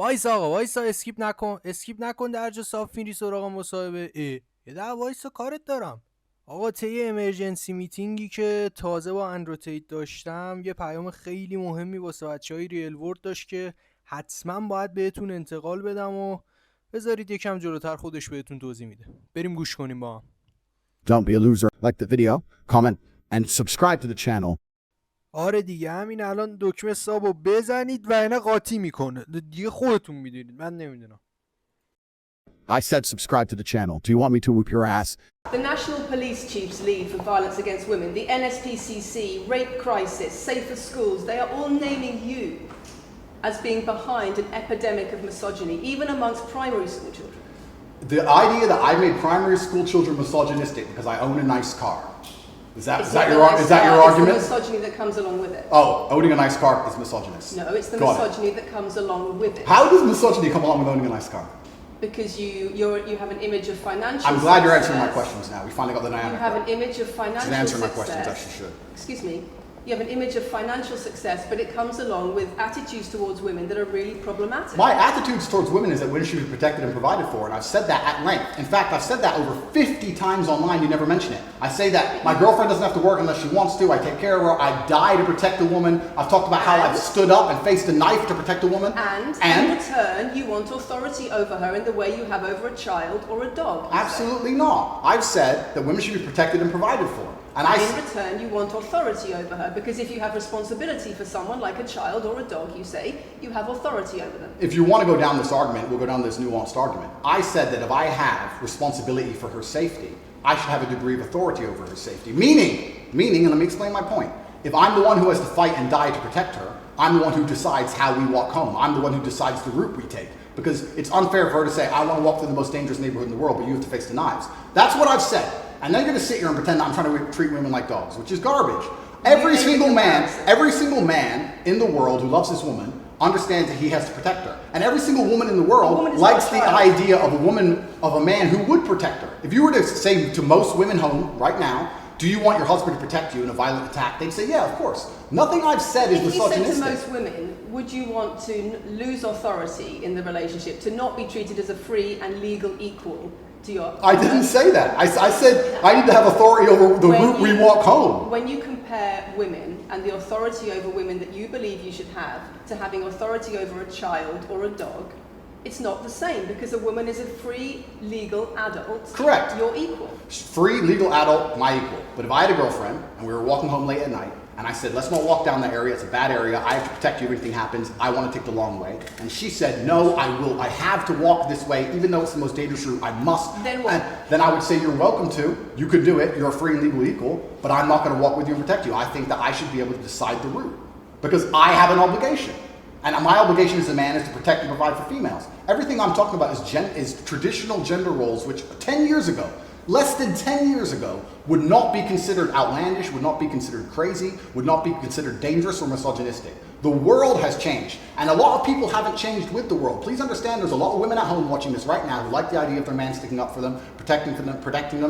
وایسا آقا وایسا، اسکیپ نکن درجا صاف میری سراغ مصاحبه. یه دقیقه وایسا کارت دارم. آقا طی امرجنسی میتینگی که تازه با اندروتیت داشتم یه پیام خیلی مهمی واسه بچهای ریل ورد داشت که حتما باید بهتون انتقال بدم و بذارید یکم جلوتر خودش بهتون توضیح میده. بریم گوش کنیم با هم. Don't be a loser. Like the video, comment, and subscribe to the channel. آره دیگه همین الان دکمه سابو بزنید و اینا قاطی میکنه دیگه، خودتون میدونید، من نمیدونم. I said subscribe to the channel. Do you want me to whoop your ass? The National Police Chiefs League for Violence Against Women, the NSPCC, Rape Crisis, Safer Schools, they are all naming you as being behind an epidemic of misogyny, even amongst primary school children. The idea that I made primary school children misogynistic because I own a nice car. Is that your argument? It's the misogyny that comes along with it. Oh, owning a nice car is misogynist. No, it's the misogyny that comes along with it. How does misogyny come along with owning a nice car? Because you have an image of financial I'm glad you're answering my questions now. We finally got the dynamic. You have an image of financial success. Answer my questions, actually should. Excuse me. You have an image of financial success, but it comes along with attitudes towards women that are really problematic. My attitudes towards women is that women should be protected and provided for, and I've said that at length. In fact, I've said that over 50 times online, you never mention it. I say that my girlfriend doesn't have to work unless she wants to, I take care of her, I die to protect a woman. I've talked about how I've stood up and faced a knife to protect a woman. And in return, you want authority over her in the way you have over a child or a dog. Absolutely not. I've said that women should be protected and provided for. And in return, you want authority over her, because if you have responsibility for someone like a child or a dog, you say, you have authority over them. If you want to go down this argument, we'll go down this nuanced argument. I said that if I have responsibility for her safety, I should have a degree of authority over her safety. Meaning, and let me explain my point. If I'm the one who has to fight and die to protect her, I'm the one who decides how we walk home. I'm the one who decides the route we take. Because it's unfair for her to say, I want to walk through the most dangerous neighborhood in the world, but you have to face the knives. That's what I've said. And then you're going to sit here and pretend I'm trying to treat women like dogs, which is garbage. Every single man in the world who loves this woman understands that he has to protect her. And every single woman in the world likes the idea of a man who would protect her. If you were to say to most women home right now, do you want your husband to protect you in a violent attack? They'd say, yeah, of course. Nothing I've said is misogynistic. If you said to most women, would you want to lose authority in the relationship, to not be treated as a free and legal equal to your partner? I didn't say that. I said I need to have authority over the route we walk home. When you compare women and the authority over women that you believe you should have to having authority over a child or a dog, it's not the same, because a woman is a free legal adult. Correct. You're equal. Free legal adult, my equal. But if I had a girlfriend and we were walking home late at night and I said, let's not walk down that area, it's a bad area, I have to protect you if anything happens, I want to take the long way. And she said, no, I have to walk this way, even though it's the most dangerous route, I must. Then what? And then I would say, you're welcome to, you could do it, you're a free and legal equal, but I'm not going to walk with you and protect you. I think that I should be able to decide the route, because I have an obligation. And my obligation as a man is to protect and provide for females. Everything I'm talking about is traditional gender roles, which 10 years ago, less than 10 years ago, would not be considered outlandish, would not be considered crazy, would not be considered dangerous or misogynistic. The world has changed, and a lot of people haven't changed with the world. Please understand, there's a lot of women at home watching this right now who like the idea of their man sticking up for them, protecting them,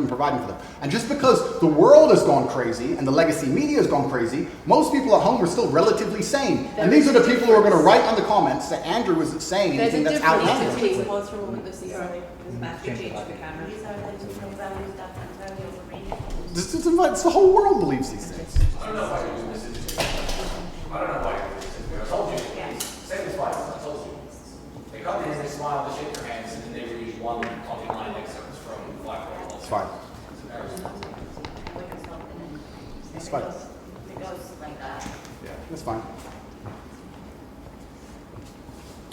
and providing for them. And just because the world has gone crazy and the legacy media has gone crazy, most people at home are still relatively sane. And these are the people who are going to write on the comments that Andrew isn't saying anything that's outlandish. It's the whole world believes these things. I don't know why you're doing this. I don't know why you're doing this. I told you. Say this twice. I told you. They come in, they smile, they shake their hands, and then they read one talking line excerpts from Black Hole. It's fine. It's fine. It goes like that. Yeah, that's fine.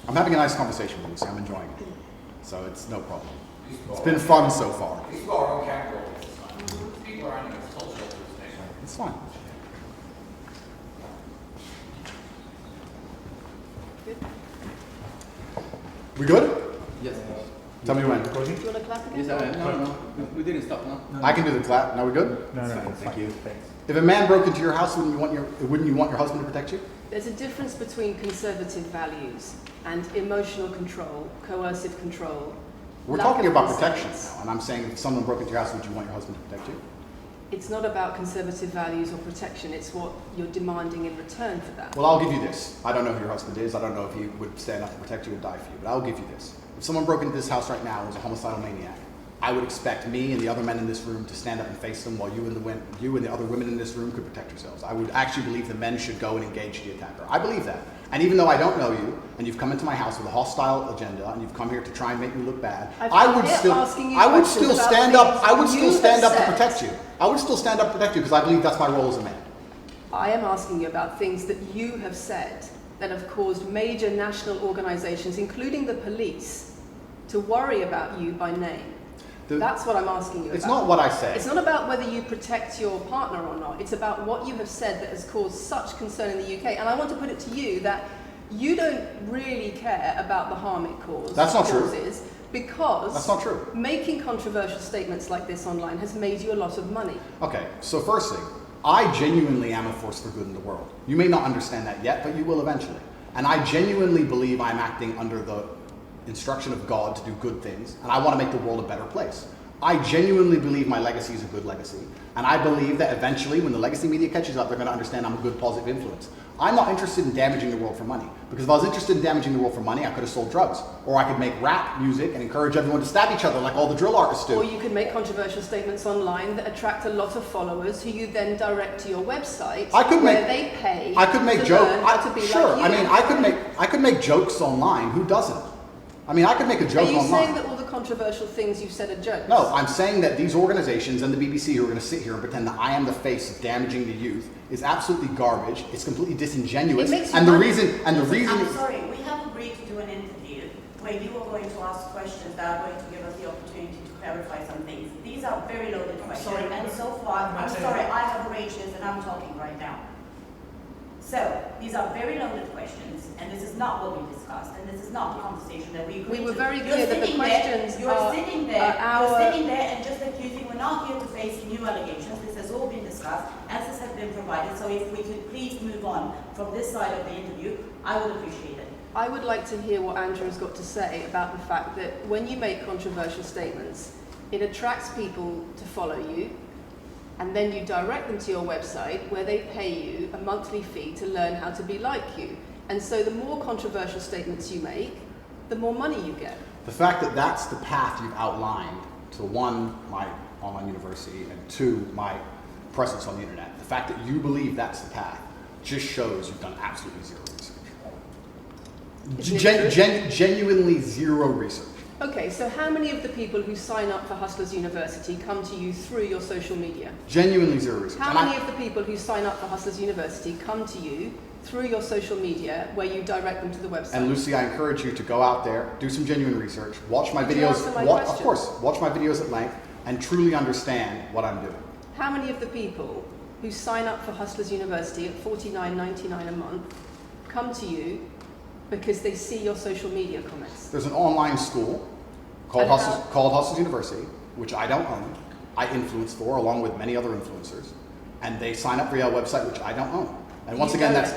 I'm having a nice conversation with Lucy. I'm enjoying it. So it's no problem. It's been fun so far. These are our own capital. People are on the cultural thing. It's fine. We good? Yes. Tell me when. Do you want to clap again? Yes, no. We didn't stop, no? I can do the clap. Now we good? No. Thank you. If a man broke into your house, wouldn't you want your husband to protect you? There's a difference between conservative values and emotional control, coercive control. We're talking about protection now, and I'm saying if someone broke into your house, would you want your husband to protect you? It's not about conservative values or protection, it's what you're demanding in return for that. Well, I'll give you this. I don't know who your husband is. I don't know if he would stand up to protect you or die for you, but I'll give you this. If someone broke into this house right now and was a homicidal maniac, I would expect me and the other men in this room to stand up and face them while you and the other women in this room could protect yourselves. I would actually believe the men should go and engage the attacker. I believe that. And even though I don't know you, and you've come into my house with a hostile agenda, and you've come here to try and make me look bad, I would still stand up to protect you. I would still stand up to protect you because I believe that's my role as a man. I am asking you about things that you have said that have caused major national organizations, including the police, to worry about you by name. That's what I'm asking you about. It's not what I say. It's not about whether you protect your partner or not. It's about what you have said that has caused such concern in the UK. And I want to put it to you that you don't really care about the harm it causes. That's not true. Because that's not true. Making controversial statements like this online has made you a lot of money. Okay, so first thing, I genuinely am a force for good in the world. You may not understand that yet, but you will eventually. And I genuinely believe I'm acting under the instruction of God to do good things, and I want to make the world a better place. I genuinely believe my legacy is a good legacy, and I believe that eventually when the legacy media catches up, they're going to understand I'm a good positive influence. I'm not interested in damaging the world for money, because if I was interested in damaging the world for money, I could have sold drugs, or I could make rap music and encourage everyone to stab each other like all the drill artists do. Or you could make controversial statements online that attract a lot of followers who you then direct to your website they pay learn how to be like you. I mean, I could make jokes online. Who doesn't? I mean, I could make a joke online. Are you saying that all the controversial things you've said are jokes? No, I'm saying that these organizations and the BBC who are going to sit here and pretend that I am the face of damaging the youth is absolutely garbage. It's completely disingenuous. I'm sorry, we have agreed to do an interview where you are going to ask questions that are going to give us the opportunity to clarify some things. These are very loaded questions, and so far, I'm sorry, I have arranged this and I'm talking right now. So, these are very loaded questions, and this is not what we discussed, and this is not the conversation that we agreed to. We were very clear that the questions You're sitting there and just accusing, we're not here to face new allegations. This has all been discussed, answers have been provided, so if we could please move on from this side of the interview, I would appreciate it. I would like to hear what Andrew has got to say about the fact that when you make controversial statements, it attracts people to follow you, and then you direct them to your website where they pay you a monthly fee to learn how to be like you. And so the more controversial statements you make, the more money you get. The fact that that's the path you've outlined to one, my online university, and two, my presence on the internet, the fact that you believe that's the path just shows you've done absolutely zero research. Genuinely zero research. Okay, so how many of the people who sign up for Hustlers University come to you through your social media? Genuinely zero research. How many of the people who sign up for Hustlers University come to you through your social media where you direct them to the website? And Lucy, I encourage you to go out there, do some genuine research, watch my videos, of course, watch my videos at length, and truly understand what I'm doing. How many of the people who sign up for Hustlers University at $49.99 a month come to you because they see your social media comments? There's an online school called Hustlers University, which I don't own. I influence for, along with many other influencers, and they sign up for your website, which I don't own. And once again, that's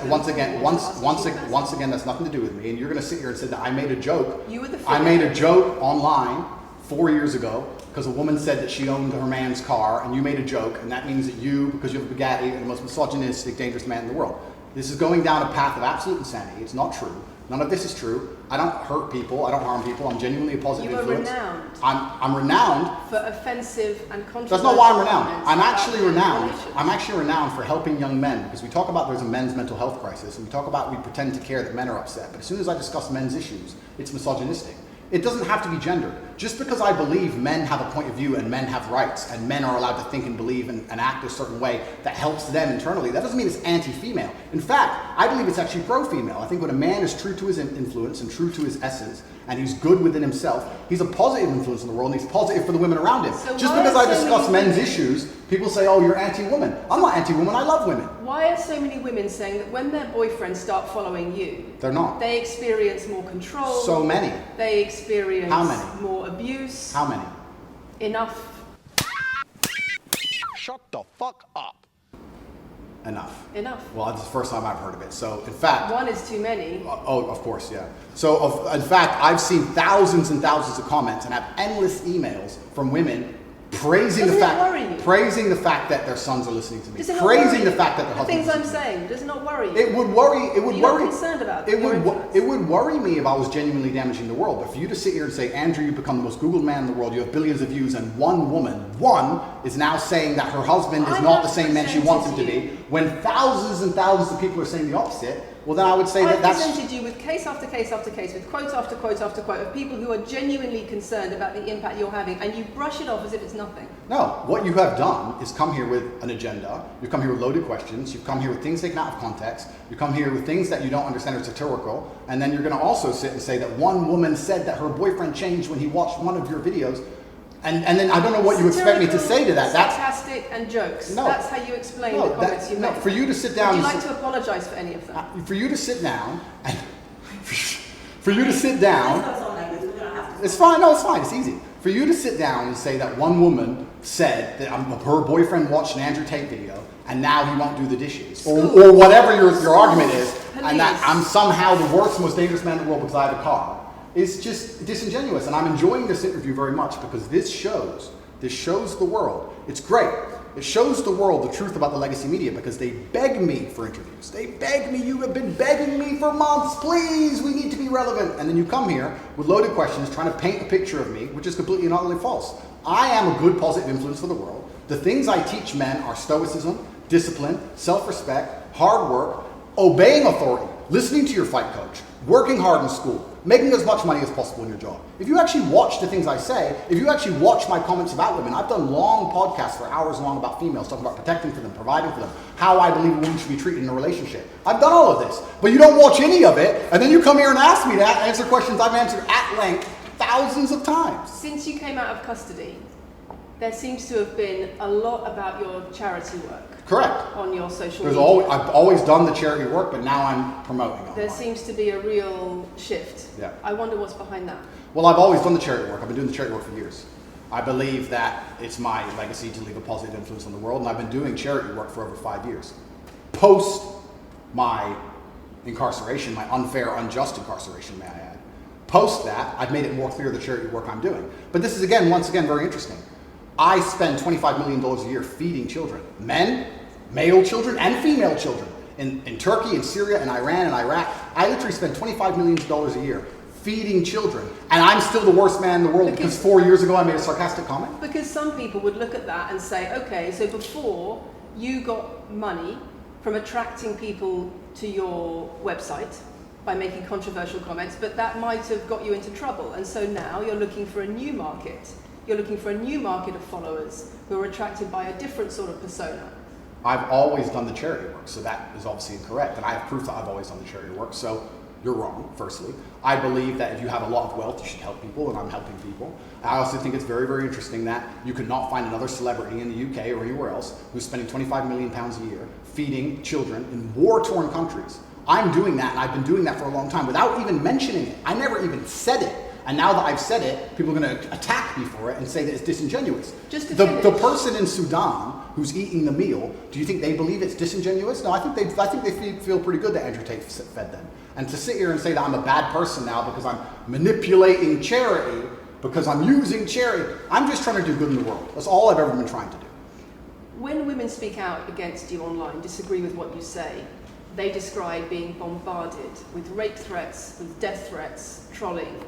nothing to do with me. And you're going to sit here and say that I made a joke. I made a joke online 4 years ago because a woman said that she owned her man's car, and you made a joke, and that means that you, because you have a Bugatti, are the most misogynistic, dangerous man in the world. This is going down a path of absolute insanity. It's not true. None of this is true. I don't hurt people. I don't harm people. I'm genuinely a positive influence. You are renowned. I'm renowned for offensive and controversial. That's not why I'm renowned. I'm actually renowned. I'm actually renowned for helping young men, because we talk about there's a men's mental health crisis, and we talk about we pretend to care that men are upset. But as soon as I discuss men's issues, it's misogynistic. It doesn't have to be gendered. Just because I believe men have a point of view and men have rights and men are allowed to think and believe and act a certain way that helps them internally, that doesn't mean it's anti-female. In fact, I believe it's actually pro-female. I think when a man is true to his influence and true to his essence, and he's good within himself, he's a positive influence in the world, and he's positive for the women around him. So just because I discuss men's issues, people say, oh, you're anti-woman. I'm not anti-woman, I love women. Why are so many women saying that when their boyfriends start following you, they're not. They experience more control? So many. They experience How many? more abuse? How many? Enough. Shut the fuck up. Enough. Enough. Well, this is the first time I've heard of it. So, in fact... One is too many. Oh, of course, yeah. So, in fact, I've seen thousands and thousands of comments and have endless emails from women praising Doesn't the it worry you? fact, praising the fact that their sons are listening to me, Does it not praising worry the you? fact that their The husbands things I'm listen to me. saying, does it not worry you? It would worry. It would You're worry. not concerned about it your would. influence. It would worry me if I was genuinely damaging the world. But for you to sit here and say, Andrew, you've become the most Googled man in the world. You have billions of views, and one woman, is now saying that her husband is I not have the same man she presented wants him to you. be, when thousands and thousands of people are saying the opposite. Well, then I would say I that that's. presented you with case after case after case, with quote after quote after quote of people who are genuinely concerned about the impact you're having, and you brush it off as if it's nothing. No, what you have done is come here with an agenda. You've come here with loaded questions. You've come here with things taken out of context. You come here with things that you don't understand are satirical. And then you're going to also sit and say that one woman said that her boyfriend changed when he watched one of your videos. And then I don't know what you expect me to say to that. That's sarcastic and jokes. No. That's how you explain No, the comments you no, make. for you to sit down Would you and like to apologise for any of them? for you to sit down and for you to sit down. This goes on like this, we're gonna have to. It's fine. No, it's fine. It's easy. For you to sit down and say that one woman said that her boyfriend watched an Eندrotiet video and now he won't do the dishes, or whatever your argument is, and that I'm somehow the worst, most dangerous man in the world because I have a car, is just disingenuous. And I'm enjoying this interview very much because this shows the world. It's great. It shows the world the truth about the legacy media because they beg me for interviews. They beg me, you have been begging me for months, please, we need to be relevant. And then you come here with loaded questions trying to paint a picture of me, which is completely and utterly false. I am a good positive influence for the world. The things I teach men are stoicism, discipline, self-respect, hard work, obeying authority, listening to your fight coach, working hard in school, making as much money as possible in your job. If you actually watch the things I say, if you actually watch my comments about women, I've done long podcasts for hours long about females, talking about protecting for them, providing for them, how I believe a woman should be treated in a relationship. I've done all of this, but you don't watch any of it, and then you come here and ask me to answer questions I've answered at length thousands of times. Since you came out of custody, there seems to have been a lot about your charity work. Correct. On your social There's media. I've always done the charity work, but now I'm promoting online. There seems to be a real shift. Yeah. I wonder what's behind that. Well, I've always done the charity work. I've been doing the charity work for years. I believe that it's my legacy to leave a positive influence on the world, and I've been doing charity work for over 5 years. Post my incarceration, my unfair, unjust incarceration, may I add. Post that, I've made it more clear the charity work I'm doing. But this is, once again, very interesting. I spend $25 million a year feeding children. Men, male children, and female children. In Turkey, in Syria, in Iran, and Iraq, I literally spend $25 million a year feeding children. And I'm still the worst man in the world because 4 years ago I made a sarcastic comment? Because some people would look at that and say, okay, so before you got money from attracting people to your website by making controversial comments, but that might have got you into trouble. And so now you're looking for a new market. You're looking for a new market of followers who are attracted by a different sort of persona. I've always done the charity work, so that is obviously incorrect. And I have proof that I've always done the charity work, so you're wrong, firstly. I believe that if you have a lot of wealth, you should help people, and I'm helping people. I also think it's very, very interesting that you could not find another celebrity in the UK or anywhere else who's spending £25 million a year feeding children in war-torn countries. I'm doing that, and I've been doing that for a long time without even mentioning it. I never even said it. And now that I've said it, people are going to attack me for it and say that it's disingenuous. The person in Sudan who's eating the meal, do you think they believe it's disingenuous? No, I think they feel pretty good that Eندrotiet fed them. And to sit here and say that I'm a bad person now because I'm manipulating charity, because I'm using charity, I'm just trying to do good in the world. That's all I've ever been trying to do. When women speak out against you online, disagree with what you say, they describe being bombarded with rape threats, with death threats, trolling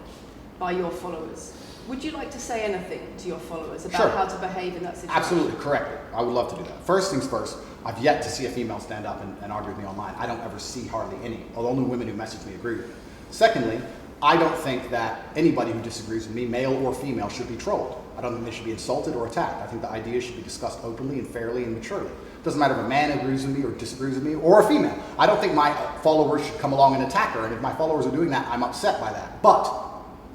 by your followers. Would you like to say anything to your followers about how to behave in that situation? Absolutely, correctly. I would love to do that. First things first, I've yet to see a female stand up and argue with me online. I don't ever see hardly any. Only women who message me agree with me. Secondly, I don't think that anybody who disagrees with me, male or female, should be trolled. I don't think they should be insulted or attacked. I think the ideas should be discussed openly and fairly and maturely. It doesn't matter if a man agrees with me or disagrees with me, or a female. I don't think my followers should come along and attack her, and if my followers are doing that, I'm upset by that. But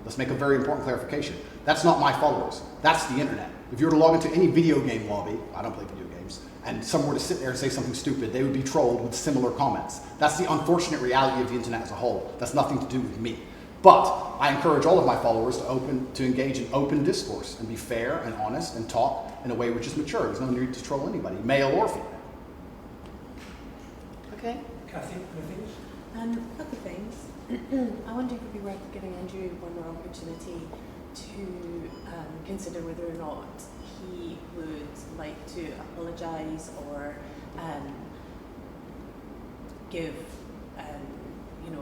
let's make a very important clarification. That's not my followers. That's the internet. If you were to log into any video game lobby, I don't play video games, and someone were to sit there and say something stupid, they would be trolled with similar comments. That's the unfortunate reality of the internet as a whole. That's nothing to do with me. But I encourage all of my followers to engage in open discourse and be fair and honest and talk in a way which is mature. There's no need to troll anybody, male or female. Okay. Kathy, anything? A couple of things. I wonder if it would be worth giving Andrew one more opportunity to consider whether or not he would like to apologise or give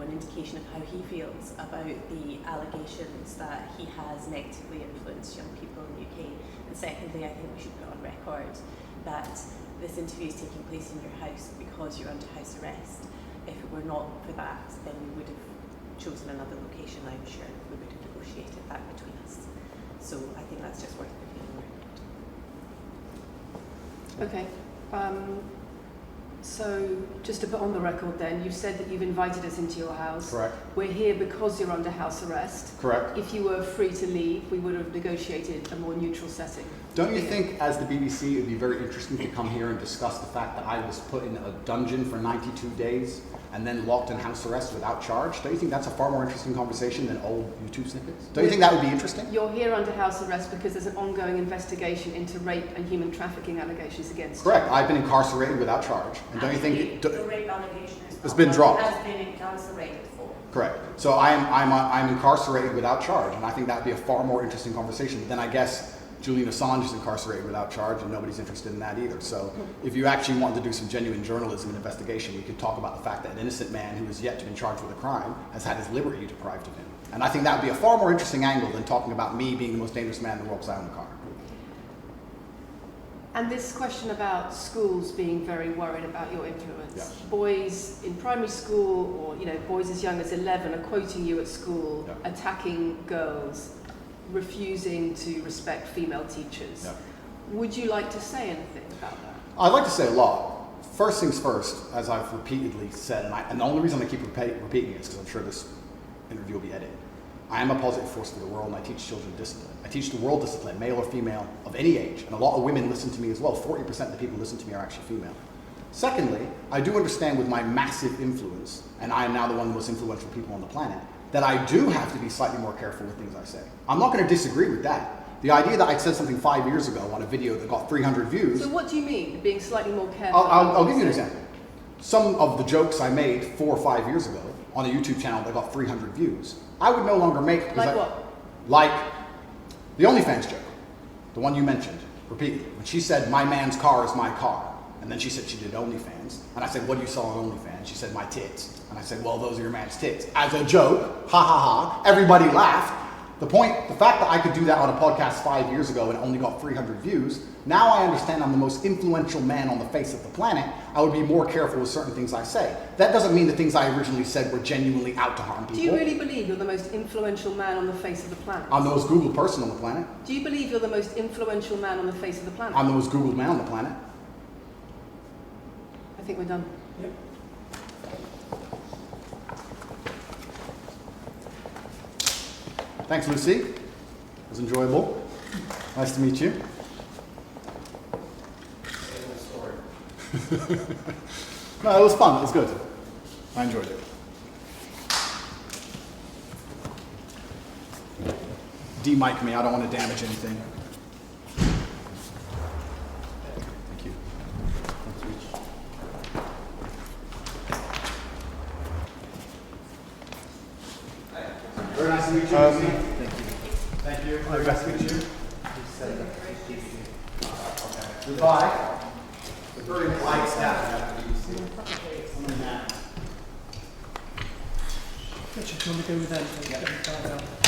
an indication of how he feels about the allegations that he has negatively influenced young people in the UK. And secondly, I think we should put on record that this interview is taking place in your house because you're under house arrest. If it were not for that, then we would have chosen another location, I'm sure. We would have negotiated that between us. So I think that's just worth putting on record. Okay. So, just to put on the record then, you've said that you've invited us into your house. Correct. We're here because you're under house arrest. Correct. If you were free to leave, we would have negotiated a more neutral setting. Don't you think, as the BBC, it would be very interesting to come here and discuss the fact that I was put in a dungeon for 92 days and then locked in house arrest without charge? Don't you think that's a far more interesting conversation than old YouTube snippets? Don't you think that would be interesting? You're here under house arrest because there's an ongoing investigation into rape and human trafficking allegations against you. Correct. I've been incarcerated without charge. And don't you think... The rape allegation it's been dropped. Has been incarcerated for. Correct. So I'm incarcerated without charge, and I think that would be a far more interesting conversation. But then I guess Julian Assange is incarcerated without charge, and nobody's interested in that either. So if you actually wanted to do some genuine journalism and investigation, we could talk about the fact that an innocent man who has yet to be charged with a crime has had his liberty deprived of him. And I think that would be a far more interesting angle than talking about me being the most dangerous man in the world because I own a car. And this question about schools being very worried about your influence. Yes. Boys in primary school, or boys as young as 11 are quoting you at school, Yeah. attacking girls, refusing to respect female teachers. Yeah. Would you like to say anything about that? I'd like to say a lot. First things first, as I've repeatedly said, and the only reason I keep repeating it is because I'm sure this interview will be edited. I am a positive force for the world, and I teach children discipline. I teach the world discipline, male or female, of any age. And a lot of women listen to me as well. 40% of the people who listen to me are actually female. Secondly, I do understand with my massive influence, and I am now the one of the most influential people on the planet, that I do have to be slightly more careful with things I say. I'm not going to disagree with that. The idea that I said something 5 years ago on a video that got 300 views... So what do you mean, being slightly more careful? I'll give you an example. Some of the jokes I made 4 or 5 years ago on a YouTube channel that got 300 views, I would no longer make... Like what? Like the OnlyFans joke, the one you mentioned repeatedly. When she said, my man's car is my car. And then she said she did OnlyFans. And I said, what do you sell on OnlyFans? She said, my tits. And I said, well, those are your man's tits. As a joke, ha ha ha, everybody laughed. The fact that I could do that on a podcast 5 years ago and only got 300 views, now I understand I'm the most influential man on the face of the planet. I would be more careful with certain things I say. That doesn't mean the things I originally said were genuinely out to harm people. Do you really believe you're the most influential man on the face of the planet? I'm the most Googled person on the planet. Do you believe you're the most influential man on the face of the planet? I'm the most Googled man on the planet. I think we're done. Yep. Thanks, Lucy. It was enjoyable. Nice to meet you. No, it was fun. It was good. I enjoyed it. De-mic me. I don't want to damage anything. Thank you. Very nice to meet you. Thank you. Thank you. Very nice to meet you. Goodbye. The very polite staff. Richard, do you want to go with them?